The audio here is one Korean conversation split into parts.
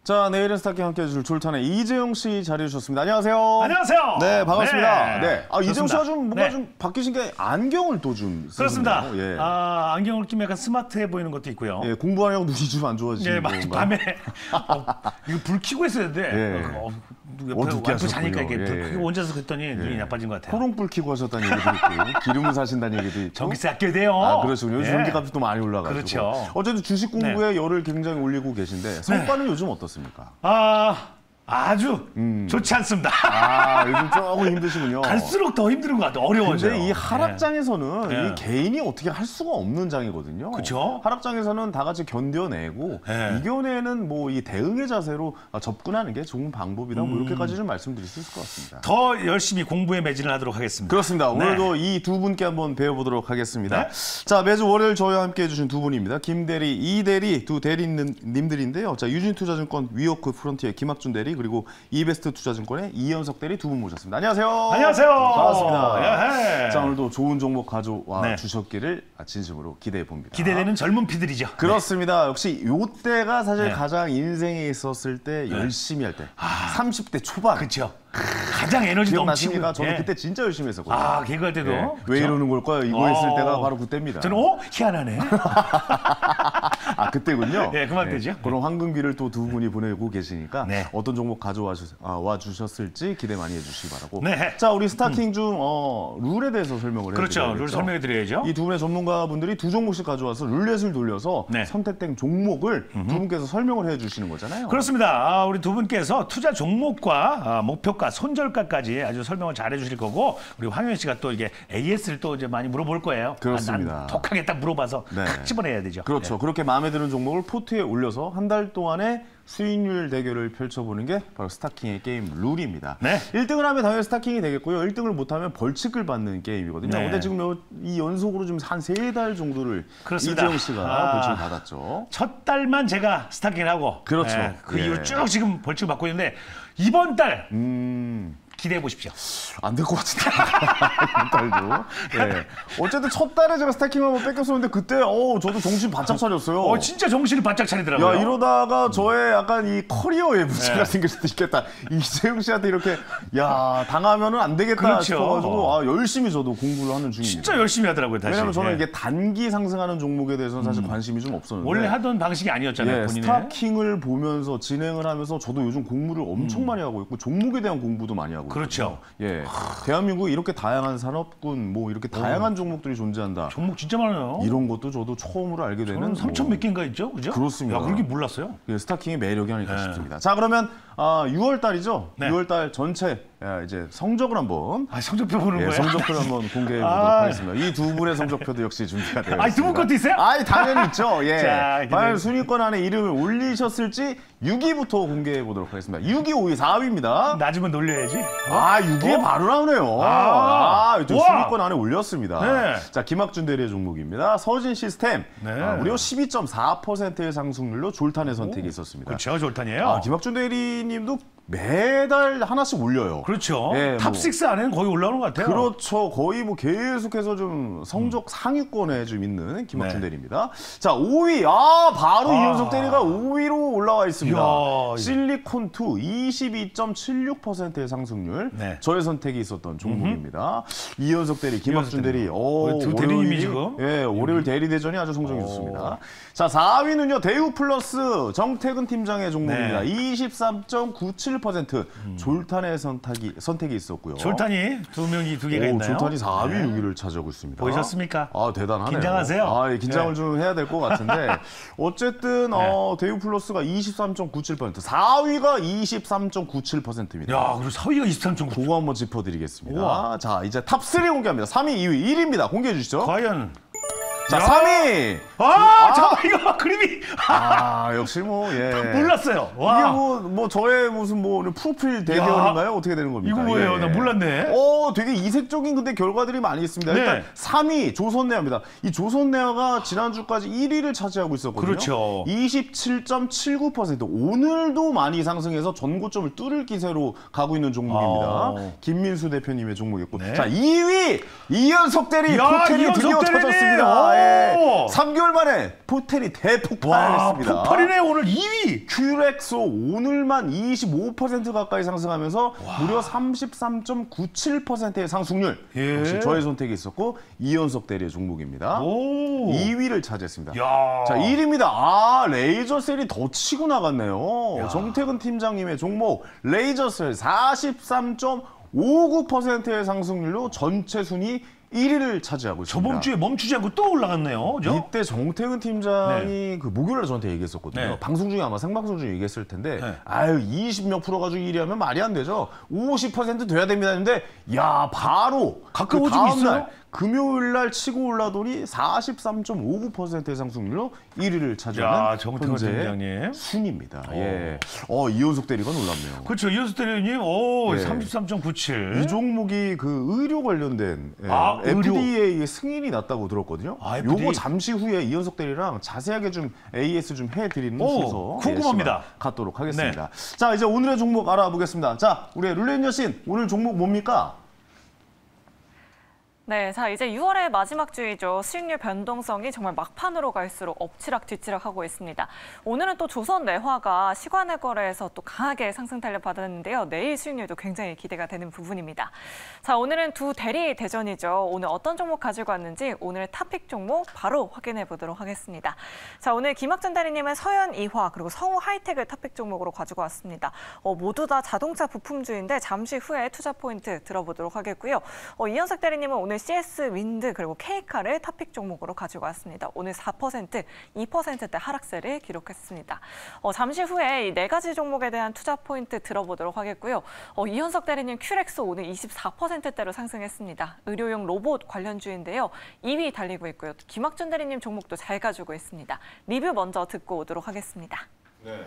자, 내일은 스타킹 함께 해줄 졸탄의 이재용 씨 자리해 주셨습니다. 안녕하세요. 안녕하세요. 네, 반갑습니다. 네. 아, 이재용 씨가 좀 뭔가 네. 좀 바뀌신 게 안경을 또 좀 그렇습니다. 예. 아, 안경을 끼면 약간 스마트해 보이는 것도 있고요. 예, 공부하려고 눈이 좀 안 좋아지는 예, 건가요? 밤에 이거 불 켜고 했어야 돼. 예. 옆에 와이프 자니까 이게 예. 불 켜고 혼자서 그랬더니 눈이 나빠진 것 같아요. 호롱불 켜고 하셨다는 얘기도 있고 기름을 사신다는 얘기도 있고. 전기세 아껴야 돼요. 아, 그렇죠. 요즘 예. 전기값이 또 많이 올라가지고. 그렇죠. 어쨌든 주식 공부에 열을 굉장히 올리고 계신데 성과는 요즘 어떻습니까? 아주 좋지 않습니다. 아, 요즘 조금 힘드시군요. 갈수록 더 힘든 것 같아요. 어려워져요. 근데 이 하락장에서는 네. 이 개인이 어떻게 할 수가 없는 장이거든요. 그렇죠. 하락장에서는 다 같이 견뎌내고 네. 이겨내는 뭐 이 대응의 자세로 접근하는 게 좋은 방법이다. 뭐 이렇게까지 좀 말씀드릴 수 있을 것 같습니다. 더 열심히 공부에 매진을 하도록 하겠습니다. 그렇습니다. 네. 오늘도 이 두 분께 한번 배워보도록 하겠습니다. 네. 자, 매주 월요일 저희와 함께 해주신 두 분입니다. 김 대리, 이 대리 두 대리님들인데요. 자, 유진투자증권 위워크 프론티의 김학준 대리 그리고 이베스트 투자증권의 이현석 대리 두 분 모셨습니다. 안녕하세요. 안녕하세요. 반갑습니다. 예. 자, 오늘도 좋은 종목 가져와 네. 주셨기를 진심으로 기대해 봅니다. 기대되는 젊은 피들이죠. 그렇습니다. 역시 요때가 사실 네. 가장 인생에 있었을 때 열심히 할 때. 30대 초반. 그렇죠. 가장 에너지 기억나십니까? 넘치고. 저는 예. 그때 진짜 열심히 했었거든요. 아, 개그할 때도. 예. 그렇죠? 왜 이러는 걸까요? 이거 했을 때가 바로 그때입니다. 저는 희한하네. 아, 그때군요. 예, 그만되죠. 그런 황금기를 또 두 분이 보내고 계시니까 네. 어떤 종목 가져와 주셨을지 기대 많이 해주시기 바라고. 네. 자, 우리 스타킹 중 룰에 대해서 설명을 그렇죠. 해드려야겠죠. 룰 설명해 드려야죠. 이 두 분의 전문가분들이 두 종목씩 가져와서 룰렛을 돌려서 네. 선택된 종목을 두 분께서 설명을 해주시는 거잖아요. 그렇습니다. 우리 두 분께서 투자 종목과 목표가, 손절가까지 아주 설명을 잘 해주실 거고 우리 황현 씨가 또 이게 AS를 또 이제 많이 물어볼 거예요. 그렇습니다. 난 독하게 딱 물어봐서 네. 탁 집어내야 되죠. 그렇죠. 그렇게 마음에 드는 종목을 포트에 올려서 한 달 동안의 수익률 대결을 펼쳐보는 게 바로 스타킹의 게임 룰입니다. 네. 1등을 하면 당연히 스타킹이 되겠고요. 1등을 못하면 벌칙을 받는 게임이거든요. 네. 근데 지금 이 연속으로 좀 한 3달 정도를 그렇습니다. 이재용 씨가 벌칙을 받았죠. 첫 달만 제가 스타킹을 하고 그렇죠. 그 예. 이후로 쭉 지금 벌칙을 받고 있는데 이번 달 기대해 보십시오. 안 될 것 같은데. 이번 달도. 예. 어쨌든 첫 달에 제가 스타킹 한번 뺏겼었는데 그때 저도 정신 바짝 차렸어요. 진짜 정신을 바짝 차리더라고요. 야, 이러다가 저의 약간 이 커리어에 문제가 생길 수도 있겠다. 이재용 씨한테 이렇게 당하면은 안 되겠다 그렇죠. 싶어가지고 열심히 저도 공부를 하는 중입니다. 진짜 열심히 하더라고요. 다시. 왜냐면 저는 예. 이게 단기 상승하는 종목에 대해서는 사실 관심이 좀 없었는데 원래 하던 방식이 아니었잖아요. 본인의. 스타킹을 보면서 진행을 하면서 저도 요즘 공부를 엄청 많이 하고 있고 종목에 대한 공부도 많이 하고 그렇죠. 예, 대한민국에 이렇게 다양한 산업군, 뭐 이렇게 다양한 종목들이 존재한다. 종목 진짜 많아요. 이런 것도 저도 처음으로 알게 되는. 3천 몇 개인가 있죠, 그죠? 그렇습니다. 야, 그렇게 몰랐어요. 예, 스타킹의 매력이 아닐까 싶습니다. 자, 그러면 6월 달이죠. 네. 6월 달 전체 이제 성적을 한번. 성적표 보는 거예요? 성적표를 한번 공개해 보도록 하겠습니다. 이 두 분의 성적표도 역시 준비가 되어 있습니다. 두 분 것도 있어요? 당연히 있죠. 예. 자, 과연 순위권 안에 이름을 올리셨을지 6위부터 공개해 보도록 하겠습니다. 6위, 5위, 4위입니다. 낮으면 놀려야지. 6위에 바로 나오네요. 좀 우와. 순위권 안에 올렸습니다. 네. 자, 김학준 대리의 종목입니다. 서진 시스템. 네. 무려 12.4%의 상승률로 졸탄의 선택이 있었습니다. 그렇죠, 졸탄이에요. 김학준 대리님도 매달 하나씩 올려요. 그렇죠. 예, 탑6 안에는 거의 올라오는 것 같아요. 그렇죠. 거의 뭐 계속해서 좀 성적 상위권에 좀 있는 김학준 대리입니다. 자, 5위. 바로 이현석 대리가 5위로 올라와 있습니다. 이야. 실리콘2 22.76%의 상승률. 네. 저의 선택이 있었던 종목입니다. 이현석 대리, 김학준 대리. 두 대리님이 지금. 예, 월요일 대리 대전이 아주 성적이 좋습니다. 자, 4위는요. 대우 플러스 정태근 팀장의 종목입니다. 네. 23.97% 졸탄의 선택이 있었고요. 졸탄이 두 개가 있나요? 졸탄이 4위, 6위를 차지하고 있습니다. 보셨습니까? 대단하네요. 긴장하세요? 긴장을 좀 해야 될 것 같은데 어쨌든 대우 플러스가 23.97%, 4위가 23.97%입니다. 야, 그리고 4위가 23.9. 그거 한번 짚어드리겠습니다. 우와. 자, 이제 탑3 공개합니다. 3위, 2위, 1위입니다. 공개해 주시죠. 과연 자, 3위. 잠깐 이거 그림이 역시 뭐 예. 몰랐어요. 와. 이게 뭐 저의 무슨 뭐 프로필 대결인가요? 어떻게 되는 겁니까? 이거 뭐예요? 나 몰랐네. 되게 이색적인 근데 결과들이 많이 있습니다. 일단 3위 조선내화입니다. 이 조선내화가 지난주까지 1위를 차지하고 있었거든요. 그렇죠. 27.79%. 오늘도 많이 상승해서 전고점을 뚫을 기세로 가고 있는 종목입니다. 김민수 대표님의 종목이었고. 자, 2위 이현석 대리 포텐이 드디어 터졌습니다. 예. 3개월 만에 포텐이 대폭발했습니다. 폭발이네. 오늘 2위. 큐렉소 오늘만 25% 가까이 상승하면서 무려 33.97%의 상승률. 역시 저의 선택이 있었고 이현석 대리의 종목입니다. 2위를 차지했습니다. 자, 1위입니다. 레이저셀이 더 치고 나갔네요. 정태근 팀장님의 종목 레이저셀 43.59%의 상승률로 전체 순위 1위를 차지하고 있습니다. 저번 주에 멈추지 않고 또 올라갔네요. 그죠? 이때 정태근 팀장이 그 목요일에 저한테 얘기했었거든요. 방송 중에 아마 생방송 중에 얘기했을 텐데 20몇 프로 가지고 1위 하면 말이 안 되죠. 50% 돼야 됩니다. 근데 바로 가까워지고 그 다음 있어요? 날 금요일 날 치고 올라더니 43.59%의 상승률로 1위를 차지하는 정태근 팀장님 순입니다. 예. 이현석 대리가 놀랍네요. 그렇죠. 이현석 대리님 33.97. 이 종목이 그 의료 관련된 FDA 승인이 났다고 들었거든요. 요거 잠시 후에 이현석 대리랑 자세하게 좀 AS 좀 해드리는 순서 궁금합니다. 갖도록 하겠습니다. 자, 이제 오늘의 종목 알아보겠습니다. 자, 우리 룰렛 여신 오늘 종목 뭡니까? 네, 자 이제 6월의 마지막 주이죠. 수익률 변동성이 정말 막판으로 갈수록 엎치락뒤치락 하고 있습니다. 오늘은 또 조선내화가 시간의 거래에서 또 강하게 상승 탄력 받았는데요. 내일 수익률도 굉장히 기대가 되는 부분입니다. 자, 오늘은 두 대리 대전이죠. 오늘 어떤 종목 가지고 왔는지 오늘 탑픽 종목 바로 확인해 보도록 하겠습니다. 자, 오늘 김학준 대리님은 서현이화 그리고 성우하이텍을 탑픽 종목으로 가지고 왔습니다. 모두 다 자동차 부품주인데 잠시 후에 투자 포인트 들어보도록 하겠고요. 이현석 대리님은 오늘 CS 윈드 그리고 K카를 탑픽 종목으로 가지고 왔습니다. 오늘 4%, 2%대 하락세를 기록했습니다. 잠시 후에 이 네 가지 종목에 대한 투자 포인트 들어보도록 하겠고요. 이현석 대리님 큐렉소 오늘 24%대로 상승했습니다. 의료용 로봇 관련주인데요. 2위 달리고 있고요. 김학준 대리님 종목도 잘 가지고 있습니다. 리뷰 먼저 듣고 오도록 하겠습니다. 네.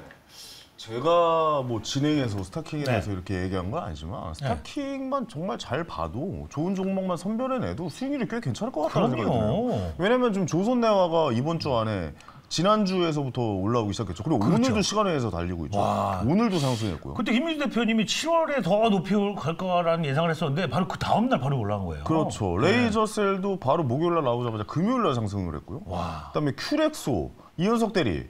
제가 뭐 진행해서 스타킹에 대해서 이렇게 얘기한 건 아니지만 스타킹만 정말 잘 봐도 좋은 종목만 선별해내도 수익률이 꽤 괜찮을 것 같다는 생각이 들어요. 왜냐면 좀 조선내화가 이번 주 안에 지난주에서부터 올라오기 시작했죠. 그리고 오늘도 시간에서 달리고 있죠. 오늘도 상승했고요. 그때 김민수 대표님이 7월에 더 높이 갈 거라는 예상을 했었는데 바로 그 다음 날 바로 올라간 거예요. 그렇죠. 레이저셀도 바로 목요일 날 나오자마자 금요일 날 상승을 했고요. 그다음에 큐렉소, 이현석 대리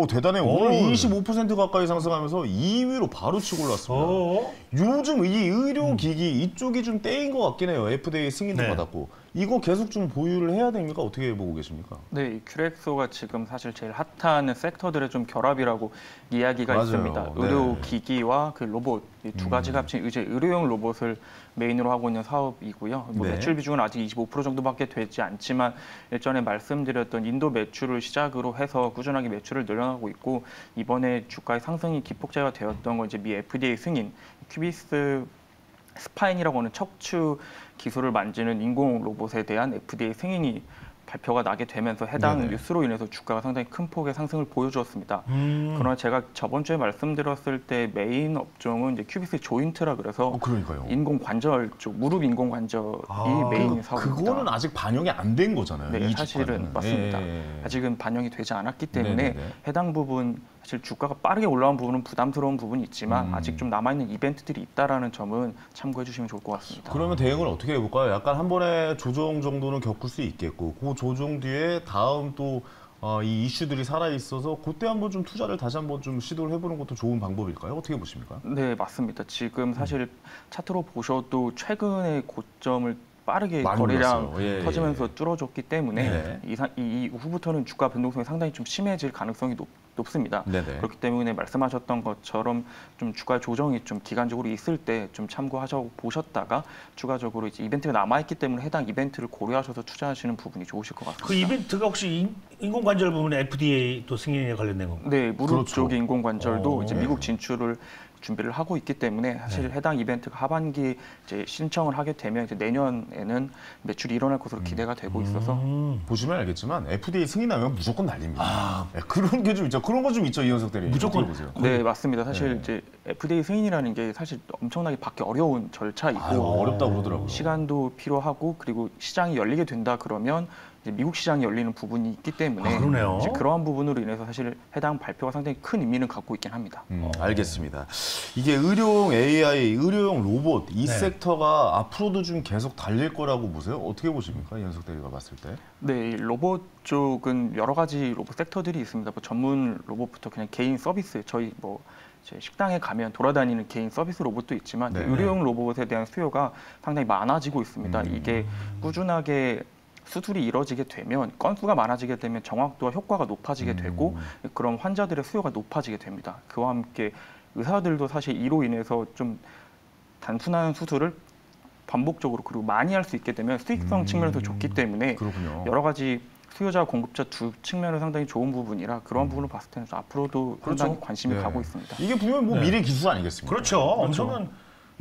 대단해요. 오늘 25% 가까이 상승하면서 2위로 바로 치고 올랐습니다. 요즘 이 의료기기 이쪽이 좀 때인 것 같긴 해요. FDA 승인도 받았고. 이거 계속 좀 보유를 해야 됩니까? 어떻게 보고 계십니까? 네, 이 큐렉소가 지금 사실 제일 핫한 섹터들의 좀 결합이라고 이야기가 있습니다. 의료기기와 그 로봇 이 두 가지가 합친 이제 의료용 로봇을 메인으로 하고 있는 사업이고요. 뭐 매출 비중은 아직 25% 정도밖에 되지 않지만 일전에 말씀드렸던 인도 매출을 시작으로 해서 꾸준하게 매출을 늘려나가고 있고 이번에 주가의 상승이 기폭제가 되었던 건 이제 미 FDA 승인 큐비스 스파인이라고 하는 척추 기술을 만지는 인공 로봇에 대한 FDA 승인이 발표가 나게 되면서 해당 뉴스로 인해서 주가가 상당히 큰 폭의 상승을 보여주었습니다. 그러나 제가 저번 주에 말씀드렸을 때 메인 업종은 이제 큐비스 조인트라 그래서 인공 관절 쪽 무릎 인공 관절이 메인 사업입니다. 그거는 아직 반영이 안 된 거잖아요. 네, 사실은 맞습니다. 아직은 반영이 되지 않았기 때문에 해당 부분 사실 주가가 빠르게 올라온 부분은 부담스러운 부분이 있지만 아직 좀 남아있는 이벤트들이 있다라는 점은 참고해 주시면 좋을 것 같습니다. 그러면 대응을 어떻게 해볼까요? 약간 한 번에 조정 정도는 겪을 수 있겠고 그 조정 뒤에 다음 또 이 이슈들이 살아있어서 그때 한번 좀 투자를 다시 한번 좀 시도를 해보는 것도 좋은 방법일까요? 어떻게 보십니까? 네, 맞습니다. 지금 사실 차트로 보셔도 최근의 고점을 빠르게 거래량 터지면서 뚫어줬기 때문에 이후부터는 주가 변동성이 상당히 좀 심해질 가능성이 높습니다. 그렇기 때문에 말씀하셨던 것처럼 좀 주가 조정이 좀 기간적으로 있을 때 좀 참고하셔 보셨다가 추가적으로 이제 이벤트가 남아있기 때문에 해당 이벤트를 고려하셔서 투자하시는 부분이 좋으실 것 같습니다. 그 이벤트가 혹시 인공관절 부분에 FDA 또 승인에 관련된 건가요? 네, 무릎 쪽의 인공관절도 이제 미국 진출을 준비를 하고 있기 때문에 사실 해당 이벤트가 하반기 이제 신청을 하게 되면 이제 내년에는 매출이 일어날 것으로 기대가 되고 있어서 보시면 알겠지만 FDA 승인하면 무조건 날립니다. 네, 그런 게 좀 있죠. 그런 거 좀 있죠, 이현석 대리님. 무조건 보세요. 네, 맞습니다. 사실 네. 이제 FDA 승인이라는 게 사실 엄청나게 받기 어려운 절차이고 어렵다고 그러더라고요. 시간도 필요하고 그리고 시장이 열리게 된다 그러면 이제 미국 시장이 열리는 부분이 있기 때문에 그러네요. 이제 그러한 부분으로 인해서 사실 해당 발표가 상당히 큰 의미는 갖고 있긴 합니다. 알겠습니다. 이게 의료용 AI, 의료용 로봇 이 네. 섹터가 앞으로도 좀 계속 달릴 거라고 보세요? 어떻게 보십니까, 이현석 대리가 봤을 때? 네, 이 로봇 쪽은 여러 가지 로봇 섹터들이 있습니다. 뭐 전문 로봇부터 그냥 개인 서비스, 저희 뭐 이제 식당에 가면 돌아다니는 개인 서비스 로봇도 있지만 네. 의료용 로봇에 대한 수요가 상당히 많아지고 있습니다. 이게 꾸준하게 수술이 이뤄지게 되면 건수가 많아지게 되면 정확도와 효과가 높아지게 되고 그런 환자들의 수요가 높아지게 됩니다. 그와 함께 의사들도 사실 이로 인해서 좀 단순한 수술을 반복적으로 그리고 많이 할 수 있게 되면 수익성 측면에서 좋기 때문에 그렇군요. 여러 가지 수요자 공급자 두 측면으로 상당히 좋은 부분이라 그런 부분을 봤을 때는 앞으로도 상당히 관심이 네. 가고 있습니다. 이게 분명 뭐 네. 미래 기술 아니겠습니까? 그렇죠. 엄청난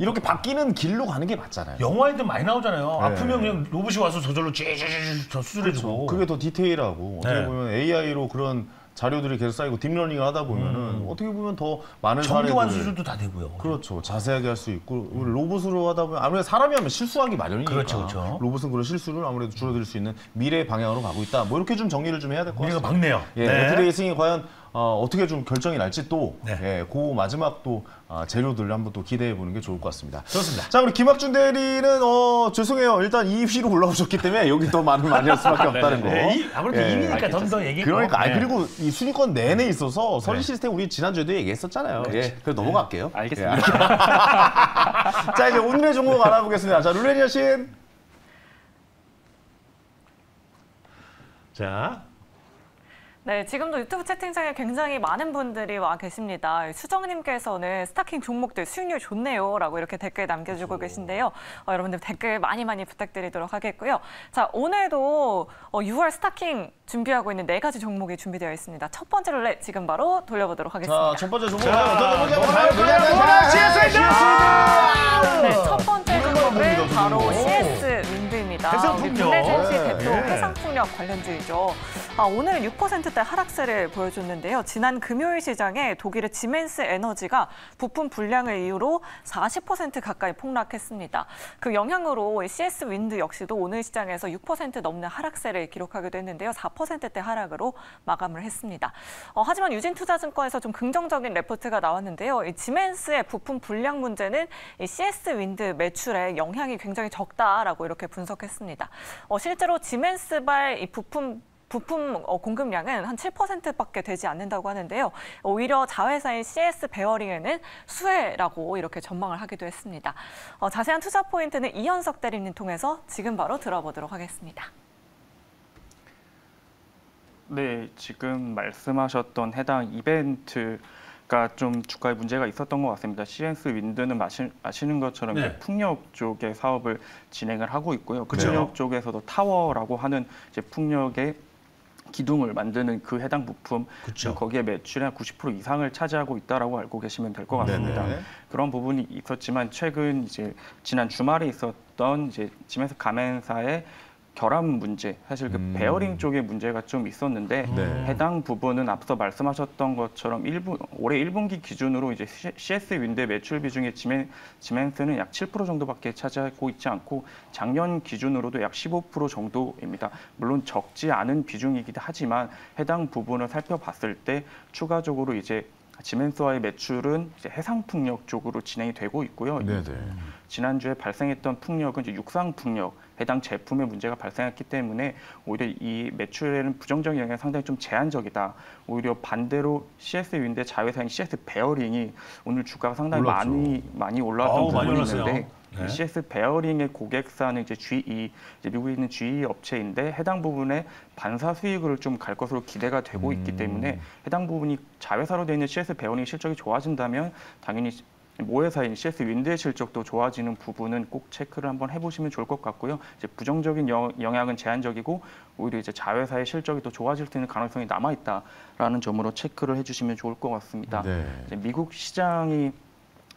이렇게 바뀌는 길로 가는 게 맞잖아요. 영화에도 많이 나오잖아요. 네. 아프면 그냥 로봇이 와서 저절로 저 수술해주고. 그게 더 디테일하고 어떻게 네. 보면 AI로 그런 자료들이 계속 쌓이고 딥러닝을 하다 보면은 어떻게 보면 더 많은 정교한 사례들을 수술도 다 되고요. 그렇죠. 자세하게 할 수 있고 로봇으로 하다 보면 아무래도 사람이 하면 실수하기 마련이니까 그렇죠, 그렇죠. 로봇은 그런 실수를 아무래도 줄어들 수 있는 미래 방향으로 가고 있다. 뭐 이렇게 좀 정리를 좀 해야 될 것 미래가 같습니다. 밝네요. 예, 네. FDA 승인이 과연 어떻게 좀 결정이 날지 또 네. 예, 그 마지막 또 재료들을 한번 또 기대해 보는 게 좋을 것 같습니다. 좋습니다. 자, 우리 김학준 대리는 죄송해요. 일단 2위로 올라오셨기 때문에 여기 더 많은 말이 할 수밖에 없다는 거. 아무래도 예. 2위니까 좀 더 얘기. 그러니까 네. 그리고 이 순위권 내내 있어서 서린 네. 시스템 우리 지난주에도 얘기했었잖아요. 예, 그래서 넘어갈게요. 알겠습니다. 예, 자, 이제 오늘의 종목 알아보겠습니다. 자, 룰레니 여신. 자, 네, 지금도 유튜브 채팅창에 굉장히 많은 분들이 와 계십니다. 수정님께서는 스타킹 종목들 수익률 좋네요 라고 이렇게 댓글 남겨주고 계신데요. 여러분들 댓글 많이 부탁드리도록 하겠고요. 자, 오늘도 6월 스타킹 준비하고 있는 4가지 종목이 준비되어 있습니다. 첫 번째 룰렛 지금 바로 돌려보도록 하겠습니다. 자, 첫 번째 종목. 네, 첫 번째 종목은 바로 CS 윈드입니다. 해상풍력. 국내 증시 대표 네. 해상풍력 관련주이죠. 오늘은 6%대 하락세를 보여줬는데요. 지난 금요일 시장에 독일의 지멘스 에너지가 부품 불량을 이유로 40% 가까이 폭락했습니다. 그 영향으로 CS 윈드 역시도 오늘 시장에서 6% 넘는 하락세를 기록하기도 했는데요. 4%대 하락으로 마감을 했습니다. 하지만 유진투자증권에서 좀 긍정적인 레포트가 나왔는데요. 이 지멘스의 부품 불량 문제는 이 CS 윈드 매출에 영향이 굉장히 적다라고 이렇게 분석했습니다. 실제로 지멘스발 이 부품 공급량은 한 7%밖에 되지 않는다고 하는데요. 오히려 자회사인 CS 베어링에는 수혜라고 이렇게 전망을 하기도 했습니다. 자세한 투자 포인트는 이현석 대리님 통해서 지금 바로 들어보도록 하겠습니다. 네, 지금 말씀하셨던 해당 이벤트가 좀 주가에 문제가 있었던 것 같습니다. CS 윈드는 아시는 것처럼 네. 이제 풍력 쪽의 사업을 진행을 하고 있고요. 그렇죠. 풍력 쪽에서도 타워라고 하는 이제 풍력의 기둥을 만드는 그 해당 부품, 그렇죠. 거기에 매출의 한 90% 이상을 차지하고 있다라고 알고 계시면 될 것 같습니다. 네네. 그런 부분이 있었지만 최근 이제 지난 주말에 있었던 이제 지멘스 가맹사의 결함 문제, 사실 그 베어링 쪽에 문제가 좀 있었는데 네. 해당 부분은 앞서 말씀하셨던 것처럼 올해 1분기 기준으로 이제 CS 윈드의 매출 비중의 지멘스는 약 7% 정도밖에 차지하고 있지 않고 작년 기준으로도 약 15% 정도입니다. 물론 적지 않은 비중이긴 하지만 해당 부분을 살펴봤을 때 추가적으로 이제 지멘스와의 매출은 이제 해상풍력 쪽으로 진행이 되고 있고요. 네네. 지난주에 발생했던 풍력은 이제 육상풍력 해당 제품에 문제가 발생했기 때문에 오히려 이 매출에는 부정적인 영향이 상당히 좀 제한적이다. 오히려 반대로 CS 윈드의 자회사인 CS 베어링이 오늘 주가가 상당히 올랐죠. 많이 올라왔던 많이 부분이 올랐어요. 있는데 네. 이 CS 베어링의 고객사는 이제 GE, 이제 미국에 있는 GE 업체인데 해당 부분에 반사 수익을 좀 갈 것으로 기대가 되고 있기 때문에 해당 부분이 자회사로 되어 있는 CS 베어링 실적이 좋아진다면 당연히 모회사인 CS 윈드의 실적도 좋아지는 부분은 꼭 체크를 한번 해보시면 좋을 것 같고요. 이제 부정적인 영향은 제한적이고 오히려 이제 자회사의 실적이 더 좋아질 수 있는 가능성이 남아 있다라는 점으로 체크를 해주시면 좋을 것 같습니다. 네. 이제 미국 시장이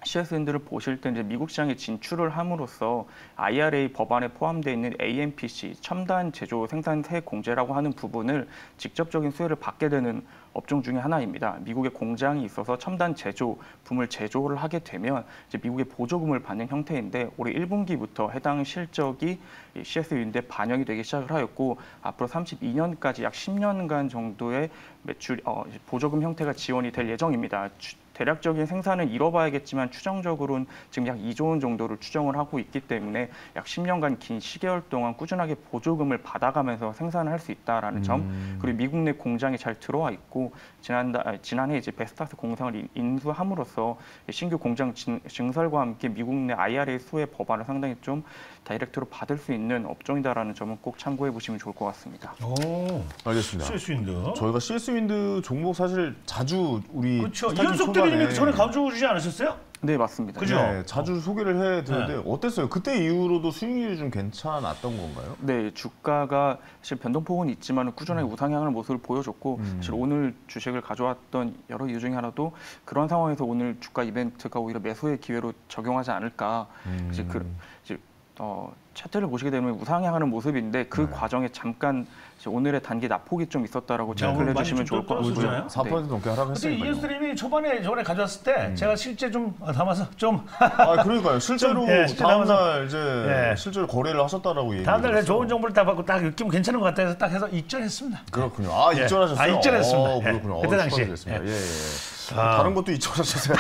CS윈드를 보실 때 이제 미국 시장에 진출을 함으로써 IRA 법안에 포함되어 있는 AMPC 첨단 제조 생산세 공제라고 하는 부분을 직접적인 수혜를 받게 되는 업종 중에 하나입니다. 미국의 공장이 있어서 첨단 제조품을 제조를 하게 되면 이제 미국의 보조금을 받는 형태인데 올해 1분기부터 해당 실적이 CS윈드에 반영이 되기 시작을 하였고 앞으로 32년까지 약 10년간 정도의 매출 보조금 형태가 지원이 될 예정입니다. 대략적인 생산은 이뤄봐야겠지만 추정적으로는 지금 약 2조 원 정도를 추정을 하고 있기 때문에 약 10년간 긴 시개월 동안 꾸준하게 보조금을 받아가면서 생산을 할 수 있다라는 점, 그리고 미국 내 공장이 잘 들어와 있고 지난해 이제 베스타스 공장을 인수함으로써 신규 공장 증설과 함께 미국 내 IRA 수혜 법안을 상당히 좀 다이렉트로 받을 수 있는 업종이다라는 점은 꼭 참고해 보시면 좋을 것 같습니다. 오, 알겠습니다. CS윈드. 저희가 CS윈드 종목 사실 자주 우리 그렇죠. 이현석 대리님이 전에 강조해 주지 않으셨어요? 네, 맞습니다. 그죠? 네, 자주 소개를 해드렸는데 어땠어요? 그때 이후로도 수익률이 좀 괜찮았던 건가요? 네, 주가가 사실 변동폭은 있지만 꾸준하게 우상향하는 모습을 보여줬고 사실 오늘 주식을 가져왔던 여러 이유 중에 하나도 그런 상황에서 오늘 주가 이벤트가 오히려 매수의 기회로 적용하지 않을까. 이제 차트를 보시게 되면 우상향하는 모습인데 그 과정에 잠깐 오늘의 단기 낙폭이 좀 있었다라고 체크를 해주시면 좋을 것 같고요. 4% 넘게 하락했으니까요. 이현수 대리님이 저번에 가져왔을 때 제가 실제 좀 담아서 좀 그러니까요. 실제로 다음날 이제 실제로 거래를 하셨다라고 얘기했어요. 다음날 좋은 정보를 딱 받고 딱 느낌 괜찮은 것 같다 해서 딱 해서 입절했습니다. 그렇군요. 입절하셨어요? 입절했습니다. 그렇군요. 그때 당시. 다른 것도 입절하셨어요.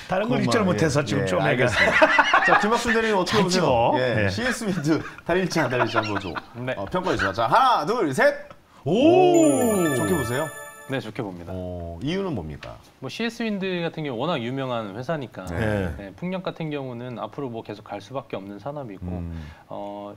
다른 건 입절 못해서 지금 좀 알겠습니다. 자, 김학순 대리님 어떻게 보세요? CS윈드 달릴지 안 달릴지 한번 좀 평가해 주세요. 자, 하나, 둘, 셋. 좋게 보세요? 네, 좋게 봅니다. 이유는 뭡니까? 뭐 CS윈드 같은 경우 워낙 유명한 회사니까 풍력 같은 경우는 앞으로 뭐 계속 갈 수밖에 없는 산업이고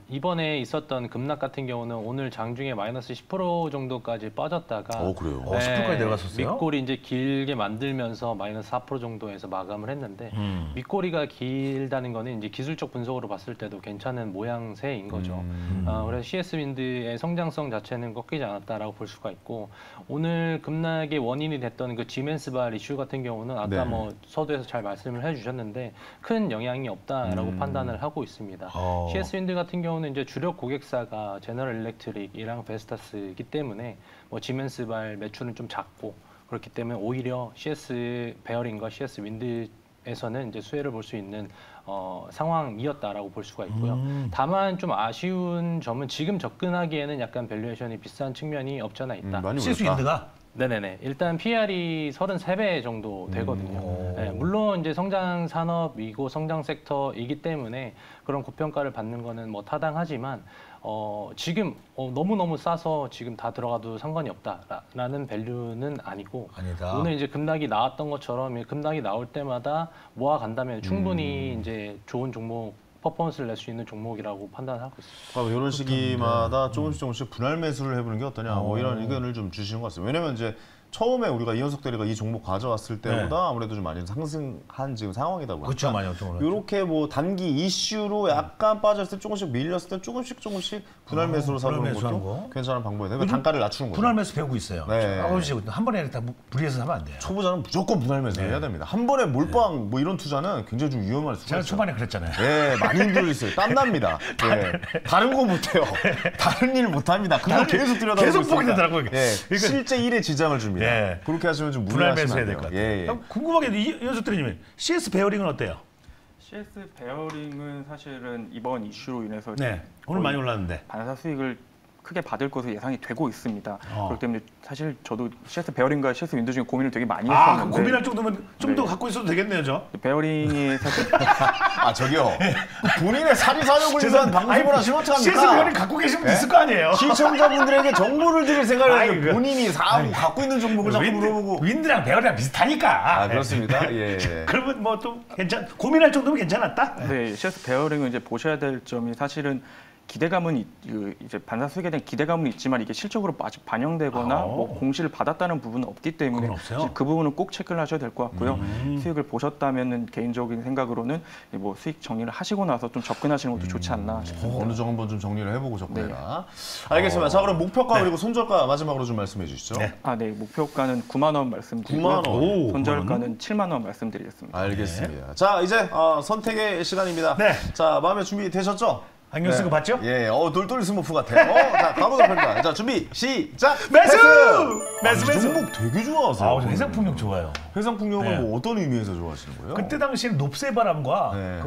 이번에 있었던 급락 같은 경우는 오늘 장중에 마이너스 10% 정도까지 빠졌다가 그래요? 10%까지 내려갔었어요? 밑꼬리 이제 길게 만들면서 마이너스 4% 정도에서 마감을 했는데 밑꼬리가 길다는 거는 이제 기술적 분석으로 봤을 때도 괜찮은 모양새인 거죠. 그래서 CS윈드의 성장성 자체는 꺾이지 않았다라고 볼 수가 있고 오늘 급락의 원인이 됐던 그 지멘스발 이슈 같은 경우는 아까 뭐 서두에서 잘 말씀을 해주셨는데 큰 영향이 없다라고 판단을 하고 있습니다. CS윈드 같은 경우는 이제 주력 고객사가 제너럴 일렉트릭이랑 베스타스이기 때문에 뭐 지멘스발 매출은 좀 작고 그렇기 때문에 오히려 CS 베어링과 CS 윈드에서는 이제 수혜를 볼 수 있는 상황이었다라고 볼 수가 있고요. 다만 좀 아쉬운 점은 지금 접근하기에는 약간 밸류에이션이 비싼 측면이 없지 않아 있다. CS윈드가? 네네네. 일단 PR이 33배 정도 되거든요. 물론 이제 성장 산업이고 성장 섹터이기 때문에 그런 고평가를 받는 거는 뭐 타당하지만 지금 너무너무 싸서 지금 다 들어가도 상관이 없다라는 밸류는 아니고 오늘 이제 급락이 나왔던 것처럼 급락이 나올 때마다 모아간다면 충분히 이제 좋은 종목 퍼포먼스를 낼 수 있는 종목이라고 판단하고 있습니다. 이런 시기마다 조금씩 분할 매수를 해보는 게 어떠냐 뭐 이런 의견을 좀 주시는 것 같습니다. 왜냐면 이제 처음에 우리가 이현석 대리가 이 종목 가져왔을 때보다 아무래도 좀 많이 상승한 지금 상황이다 보니까 그렇죠, 많이 이렇게 뭐 단기 이슈로 약간 빠졌을 때 조금씩 밀렸을 때 조금씩 분할 매수로 사보는 것도 괜찮은 방법이에요. 그러니까 단가를 낮추는 거죠. 분할 매수 배우고 있어요. 한 번에 다 무리해서 하면 안 돼요. 초보자는 무조건 분할 매수 해야 됩니다. 한 번에 몰빵 뭐 이런 투자는 굉장히 좀 위험할 수가 있어요. 제가 초반에 그랬잖아요. 많이 힘들었어요. 땀납니다. 다른 거 못해요. 다른 일 못합니다. 그거 계속 들여다보고 계속 보게 되더라고요. 실제 일에 지장을 줍니다. 그렇게 하시면 좀 분할 무리하시면 매수해야 될 것 같아요. 궁금하게 이현석 대리님, CS 베어링은 어때요? CS 베어링은 사실은 이번 이슈로 인해서 오늘 많이 올랐는데 반사 수익을 크게 받을 것으로 예상이 되고 있습니다. 그렇기 때문에 사실 저도 CS 베어링과 CS 윈드 중에 고민을 되게 많이 했었는데 고민할 정도면 좀 더 갖고 있어도 되겠네요, 저. 베어링이 사실 저기요. 본인의 사리사욕을 위한 방송을 하시면 어떡합니까? CS 베어링 갖고 계신 분 있을 거 아니에요? 시청자분들에게 정보를 드릴 생각을 해서 본인이 갖고 있는 종목을 자꾸 물어보고 윈드랑 베어링이랑 비슷하니까. 그렇습니다. 그러면 뭐 좀 고민할 정도면 괜찮았다? 네, CS 베어링은 이제 보셔야 될 점이 사실은 기대감은 이제 반사 수익에 대한 기대감은 있지만 이게 실적으로 아직 반영되거나 뭐 공시를 받았다는 부분은 없기 때문에 그 부분은 꼭 체크를 하셔야 될 것 같고요. 수익을 보셨다면은 개인적인 생각으로는 뭐 수익 정리를 하시고 나서 좀 접근하시는 것도 좋지 않나 싶습니다. 어느 정도 한번 좀 정리를 해보고 접근해라. 알겠습니다. 자, 그럼 목표가 그리고 손절가 마지막으로 좀 말씀해 주시죠. 네, 목표가는 9만 원 말씀드리고요. 9만 원. 손절가는 7만 원 말씀드리겠습니다. 알겠습니다. 자, 이제 선택의 시간입니다. 네. 자, 마음에 준비되셨죠? 안경 쓰고 봤죠? 예, 돌돌이 스머프 같아. 자, 가보도록 합니다. 자, 준비, 시작! 매수! 매수! 매수! 종목 되게 좋아하세요. 저 해상풍력 좋아요. 해상풍력은 네. 뭐 어떤 의미에서 좋아하시는 거예요? 그때 당시에는 높새바람과 네.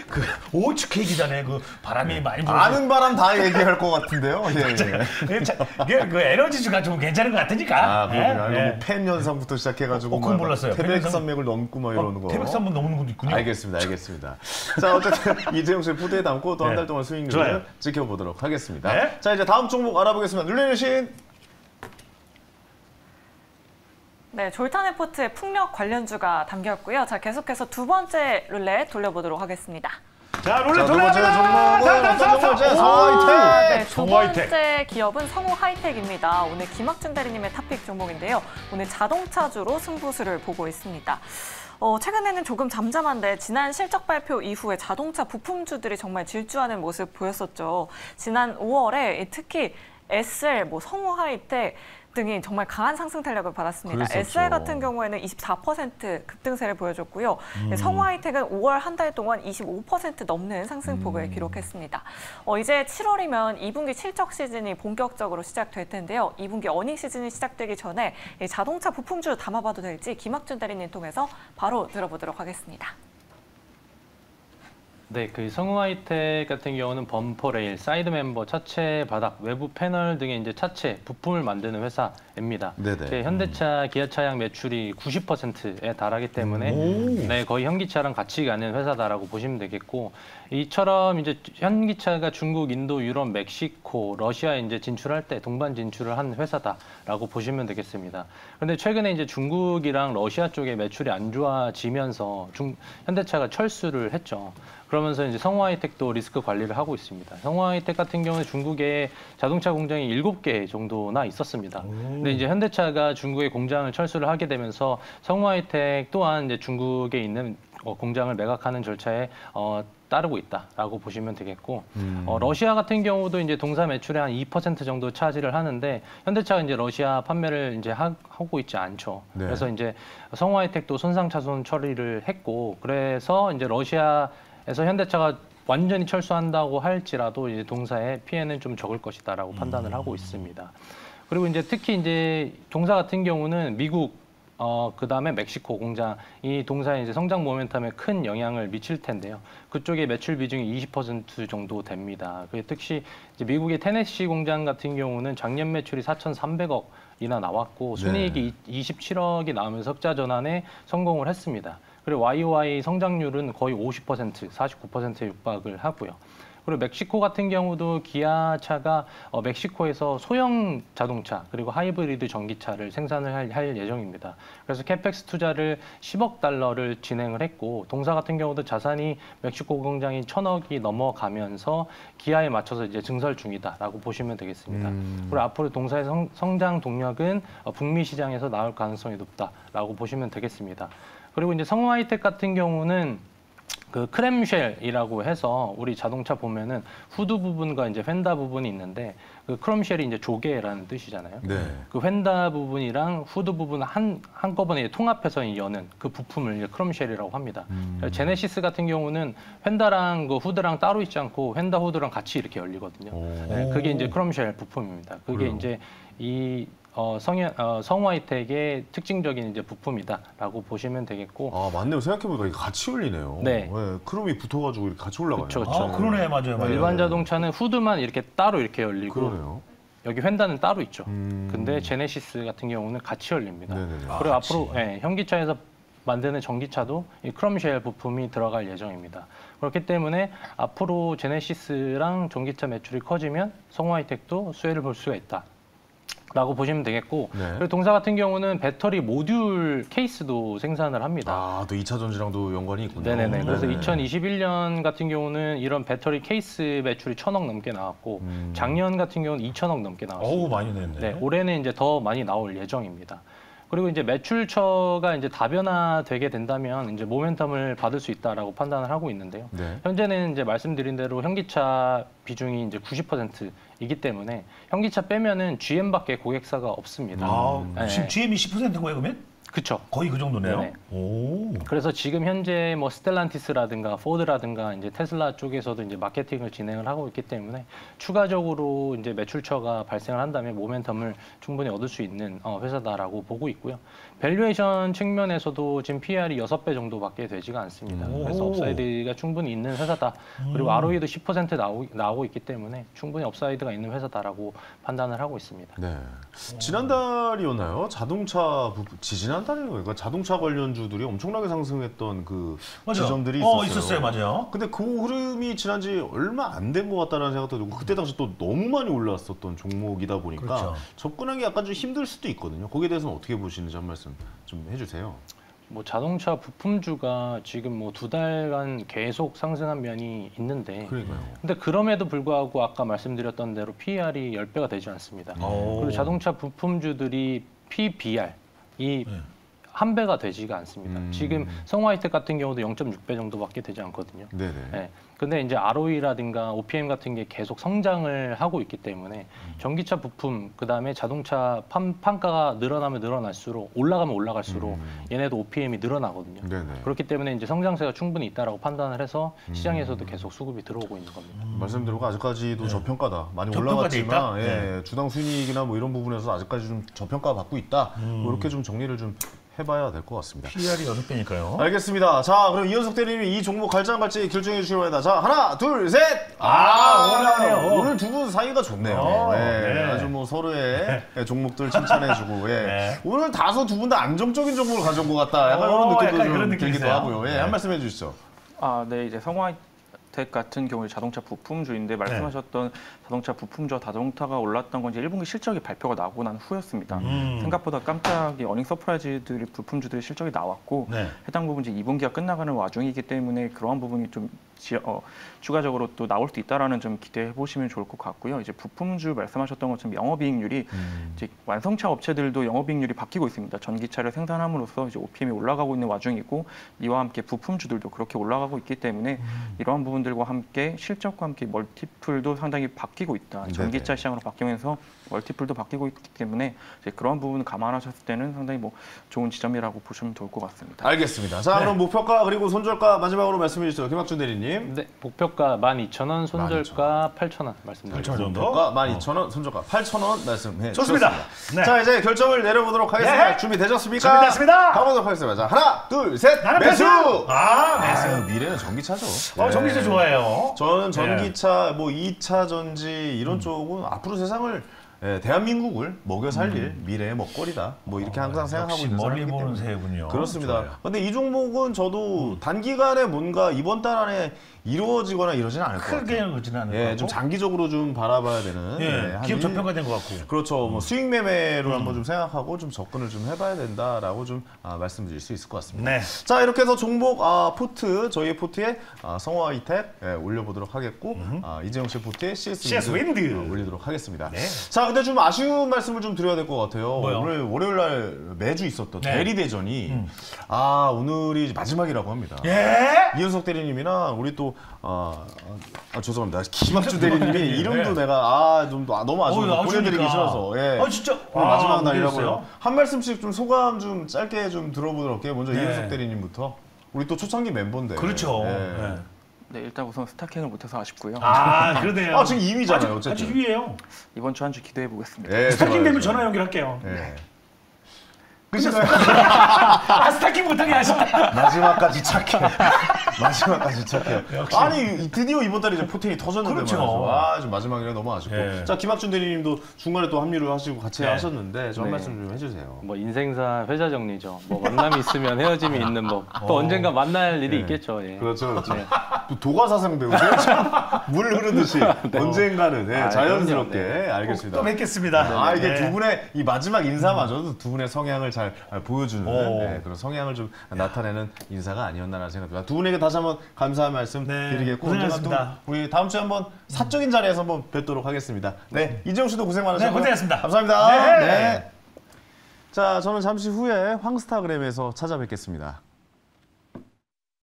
그 오츠케 기단에 그 바람이 많이 불어서 아는 바람 다 얘기할 것 같은데요. 예. 그 에너지주가 좀 괜찮은 것 같으니까. 아, 그렇군요. 뭐 팬 현상부터 시작해가지고 그건 몰랐어요. 태백산맥을 넘고 막 이러는 거. 태백산맥 넘는 것도 있군요. 알겠습니다. 자, 어쨌든 이재용 씨의 푸드에 담고 또 한 달 동안 수익률을 좋아요. 지켜보도록 하겠습니다. 네. 자, 이제 다음 종목 알아보겠습니다. 눌러주신 네, 졸탄 에포트의 풍력 관련주가 담겼고요. 자, 계속해서 두 번째 룰렛 돌려보도록 하겠습니다. 자, 룰렛 두 번째 종목은 성우하이텍. 네, 두 번째 기업은 성우하이텍입니다. 오늘 김학준 대리님의 탑픽 종목인데요. 오늘 자동차주로 승부수를 보고 있습니다. 최근에는 조금 잠잠한데 지난 실적 발표 이후에 자동차 부품주들이 정말 질주하는 모습 보였었죠. 지난 5월에 특히 SL, 성우하이텍 등이 정말 강한 상승 탄력을 받았습니다. 그랬었죠. SL 같은 경우에는 24% 급등세를 보여줬고요. 성우하이텍은 5월 한 달 동안 25% 넘는 상승폭을 기록했습니다. 이제 7월이면 2분기 실적 시즌이 본격적으로 시작될 텐데요. 2분기 어닝 시즌이 시작되기 전에 자동차 부품주 담아봐도 될지 김학준 대리님 통해서 바로 들어보도록 하겠습니다. 네, 그 성우하이텍 같은 경우는 범퍼 레일, 사이드 멤버, 차체 바닥, 외부 패널 등의 이제 차체 부품을 만드는 회사입니다. 네네. 현대차, 기아차량 매출이 90%에 달하기 때문에 네, 거의 현기차랑 같이 가는 회사다라고 보시면 되겠고, 이처럼 이제 현기차가 중국, 인도, 유럽, 멕시코, 러시아에 이제 진출할 때 동반 진출을 한 회사다라고 보시면 되겠습니다. 그런데 최근에 이제 중국이랑 러시아 쪽에 매출이 안 좋아지면서 현대차가 철수를 했죠. 그러면서 이제 성우하이텍도 리스크 관리를 하고 있습니다. 성우하이텍 같은 경우는 중국에 자동차 공장이 7개 정도나 있었습니다. 근데 이제 현대차가 중국에 공장을 철수를 하게 되면서 성우하이텍 또한 이제 중국에 있는 공장을 매각하는 절차에 따르고 있다라고 보시면 되겠고, 러시아 같은 경우도 이제 동사 매출의 한 2% 정도 차지를 하는데 현대차가 이제 러시아 판매를 이제 하고 있지 않죠. 네. 그래서 이제 성우하이텍도 손상차손 처리를 했고, 그래서 이제 러시아에서 현대차가 완전히 철수한다고 할지라도 이제 동사의 피해는 좀 적을 것이다라고 판단을 하고 있습니다. 그리고 이제 특히 이제 동사 같은 경우는 미국 그다음에 멕시코 공장, 이 동사의 이제 성장 모멘텀에 큰 영향을 미칠 텐데요. 그쪽에 매출 비중이 20% 정도 됩니다. 특히 이제 미국의 테네시 공장 같은 경우는 작년 매출이 4,300억이나 나왔고 순이익이 27억이 나오면서 흑자 전환에 성공을 했습니다. 그리고 YOY 성장률은 거의 50%, 49%에 육박을 하고요. 그리고 멕시코 같은 경우도 기아차가 멕시코에서 소형 자동차 그리고 하이브리드 전기차를 생산을 할 예정입니다. 그래서 캐펙스 투자를 10억 달러를 진행을 했고, 동사 같은 경우도 자산이 멕시코 공장이 1,000억이 넘어가면서 기아에 맞춰서 이제 증설 중이다라고 보시면 되겠습니다. 그리고 앞으로 동사의 성장 동력은 북미 시장에서 나올 가능성이 높다라고 보시면 되겠습니다. 그리고 이제 성우하이텍 같은 경우는 그 크렘쉘이라고 해서 우리 자동차 보면은 후드 부분과 이제 휀다 부분이 있는데, 그 크롬쉘이 이제 조개라는 뜻이잖아요. 네. 그 휀다 부분이랑 후드 부분 한꺼번에 통합해서 여는 그 부품을 이제 크롬쉘이라고 합니다. 제네시스 같은 경우는 휀다랑 그 후드랑 따로 있지 않고 휀다 후드랑 같이 이렇게 열리거든요. 네, 그게 이제 크롬쉘 부품입니다. 그게 이제 이 성우하이텍의 특징적인 이제 부품이다라고 보시면 되겠고. 아, 맞네요. 생각해보니까 이게 같이 열리네요. 네. 크롬이 붙어가지고 이렇게 같이 올라가요. 그쵸. 그러네, 맞아요. 일반 자동차는 후드만 이렇게 따로 이렇게 열리고, 그러네요. 여기 휀다는 따로 있죠. 근데 제네시스 같은 경우는 같이 열립니다. 네네네. 그리고 앞으로 현기차에서 만드는 전기차도 이 크롬쉘 부품이 들어갈 예정입니다. 그렇기 때문에 앞으로 제네시스랑 전기차 매출이 커지면 성우하이텍도 수혜를 볼 수가 있다. 라고 보시면 되겠고 네. 그리고 동사 같은 경우는 배터리 모듈 케이스도 생산을 합니다. 아, 또 2차 전지랑도 연관이 있군요. 네네네. 그래서 네네. 2021년 같은 경우는 이런 배터리 케이스 매출이 1,000억 넘게 나왔고 작년 같은 경우는 2,000억 넘게 나왔습니다. 어우, 많이 냈네. 네, 올해는 이제 더 많이 나올 예정입니다. 그리고 이제 매출처가 이제 다변화되게 된다면 이제 모멘텀을 받을 수 있다라고 판단을 하고 있는데요. 네. 현재는 이제 말씀드린 대로 현기차 비중이 이제 90%이기 때문에 현기차 빼면은 GM밖에 고객사가 없습니다. 아, 네. 지금 GM이 10%인 거예요, 그러면? 그쵸. 거의 그 정도네요. 네네. 오. 그래서 지금 현재 뭐 스텔란티스라든가 포드라든가 이제 테슬라 쪽에서도 이제 마케팅을 진행을 하고 있기 때문에 추가적으로 이제 매출처가 발생을 한다면 모멘텀을 충분히 얻을 수 있는 회사다라고 보고 있고요. 밸류에이션 측면에서도 지금 PR이 6배 정도밖에 되지가 않습니다. 그래서 업사이드가 충분히 있는 회사다. 그리고 ROE도 10% 나오고 있기 때문에 충분히 업사이드가 있는 회사다라고 판단을 하고 있습니다. 네. 지난달이었나요? 자동차 지난달이에요. 그러니까 자동차 관련주들이 엄청나게 상승했던 그 맞아. 지점들이 있었어요. 있었어요, 맞아요. 근데 그 흐름이 지난지 얼마 안 된 것 같다는 생각도 들고 그때 당시 또 너무 많이 올랐었던 종목이다 보니까 그렇죠. 접근하기 약간 좀 힘들 수도 있거든요. 거기에 대해서는 어떻게 보시는지 한 말씀 좀 해주세요. 뭐 자동차 부품주가 지금 뭐 2달간 계속 상승한 면이 있는데 그러니까요. 근데 그럼에도 불구하고 아까 말씀드렸던 대로 PER이 10배가 되지 않습니다. 그리고 자동차 부품주들이 PBR 이 한 배가 되지가 않습니다. 지금 성화이텍 같은 경우도 0.6배 정도밖에 되지 않거든요. 네네. 네. 근데 이제 ROE라든가 OPM 같은 게 계속 성장을 하고 있기 때문에 전기차 부품 그다음에 자동차 판가가 늘어나면 늘어날수록 올라가면 올라갈수록 얘네도 OPM이 늘어나거든요. 네네. 그렇기 때문에 이제 성장세가 충분히 있다라고 판단을 해서 시장에서도 계속 수급이 들어오고 있는 겁니다. 말씀드리고 아직까지도 저평가다. 많이 저평가돼 올라갔지만 있다? 예, 주당 순이익이나 뭐 이런 부분에서 아직까지 좀 저평가 받고 있다. 뭐 이렇게 좀 정리를 좀 해봐야 될 것 같습니다. PR이 6배니까요. 알겠습니다. 자, 그럼 이현석 대리님이 이 종목 갈지 안 갈지 결정해 주시기 바랍니다. 자, 하나, 둘, 셋! 오늘 두 분 사이가 좋네요. 네. 아주 뭐 서로의 종목들 칭찬해주고, 예. 네. 오늘 다소 두 분 다 안정적인 종목을 가져온 것 같다. 약간 이런 느낌도 약간 좀 그런 느낌이 들기도 있어요. 하고요. 예, 네. 한 말씀 해주시죠. 네, 이제 성화이텍 같은 경우에 자동차 부품주인데 말씀하셨던 자동차 부품주와 자동차가 올랐던 건 이제 1분기 실적이 발표가 나고 난 후였습니다. 생각보다 깜짝이 어닝 서프라이즈들이 부품주들의 실적이 나왔고 해당 부분 이제 2분기가 끝나가는 와중이기 때문에 그러한 부분이 좀 추가적으로 또 나올 수 있다라는 점 기대해 보시면 좋을 것 같고요. 이제 부품주 말씀하셨던 것처럼 영업이익률이 이제 완성차 업체들도 영업이익률이 바뀌고 있습니다. 전기차를 생산함으로써 이제 OPM이 올라가고 있는 와중이고 이와 함께 부품주들도 그렇게 올라가고 있기 때문에 이러한 부분들과 함께 실적과 함께 멀티플도 상당히 바뀌고 있다. 전기차 시장으로 바뀌면서 멀티플도 바뀌고 있기 때문에 이제 그런 부분을 감안하셨을 때는 상당히 뭐 좋은 지점이라고 보시면 좋을 것 같습니다. 알겠습니다. 자, 그럼 목표가 그리고 손절가 마지막으로 말씀해 주시죠. 김학준 대리님. 네, 목표가 12,000원, 손절가 8,000원 말씀드립니다. 8,000원 정도? 목표가 12,000원, 손절가 8,000원 말씀해 좋습니다. 주셨습니다. 자, 이제 결정을 내려보도록 하겠습니다. 준비되셨습니까? 준비됐습니다. 가보도록 하겠습니다. 자, 하나, 둘, 셋, 나는 매수! 매수! 미래는 전기차죠. 전기차 좋아해요. 저는 전기차, 뭐 2차 전지 이런 쪽은 앞으로 세상을 대한민국을 먹여 살릴 미래의 먹거리다. 뭐 이렇게 항상 생각하고 역시 있는 멀리 사람이기 보는 때문에. 새군요. 그렇습니다. 좋아요. 근데 이 종목은 저도 단기간에 뭔가 이번 달 안에 이루어지거나 이러지는 않을 것 같아요. 크게 그렇지는 않을 것 예, 같고. 좀 장기적으로 좀 바라봐야 되는. 한 기업 일- 저평가된 것 같고. 그렇죠. 뭐 수익 매매로 한번 좀 생각하고 좀 접근을 좀 해봐야 된다라고 좀 말씀드릴 수 있을 것 같습니다. 네. 자, 이렇게 해서 종목 포트 저희의 포트에 성화이텍 올려보도록 하겠고 이재용 씨 포트에 CS 윈드 올리도록 하겠습니다. 네. 자, 근데 좀 아쉬운 말씀을 좀 드려야 될 것 같아요. 뭐요? 오늘 월요일 날 매주 있었던 네. 대리대전이 오늘이 마지막이라고 합니다. 예? 이현석 대리님이랑 우리 또 죄송합니다. 김학주 대리님이 이름도 네. 내가 좀 너무 아쉬워서 보내드리기 아쉬우니까. 싫어서 예. 진짜? 오늘 마지막 날이라고요. 모르겠어요. 한 말씀씩 좀 소감 좀 짧게 좀 들어보도록 할게요. 먼저 이현석 대리님부터. 우리 또 초창기 멤버인데. 그렇죠. 예. 네. 네, 일단 우선 스타킹을 못해서 아쉽고요. 그러네요. 지금 2위잖아요. 어쨌든. 아직 위에요. 이번 주 한 주 기대해 보겠습니다. 예, 스타킹 좋아요, 되면 좋아요. 전화 연결할게요. 예. 끝인가요? 아, 스타킹 못하게 하셨다. 마지막까지 착해. 마지막까지 착해요. 아니 드디어 이번 달에 이제 포텐이 터졌는데 그렇죠. 말이죠. 아, 좀 마지막이라 너무 아쉽고. 예. 자, 김학준 대리님도 중간에 또 합류를 하시고 같이 네. 하셨는데 좀 한 네. 말씀 좀 해주세요. 뭐 인생사 회자 정리죠. 뭐 만남이 있으면 헤어짐이 있는 법. 또 언젠가 만날 일이 네. 있겠죠. 예. 그렇죠, 그렇죠. 네. 또 도가사상 배우세요? 물 흐르듯이 언젠가는 네, 아, 자연스럽게 그럼요. 알겠습니다. 또 뵙겠습니다. 아, 이게 네. 두 분의 이 마지막 인사마저도 두 분의 성향을 잘 보여주는 오. 네, 그런 성향을 좀 나타내는 인사가 아니었나라는 생각이 듭니다. 두 분에게 다시 한번 감사한 말씀 네, 드리겠고 언젠가 또 고생하셨습니다. 우리 다음 주에 한번 사적인 자리에서 한번 뵙도록 하겠습니다. 네, 이재용 씨도 고생 많으셨고요. 네, 고생하셨습니다. 감사합니다. 네. 네. 자, 저는 잠시 후에 황스타그램에서 찾아뵙겠습니다.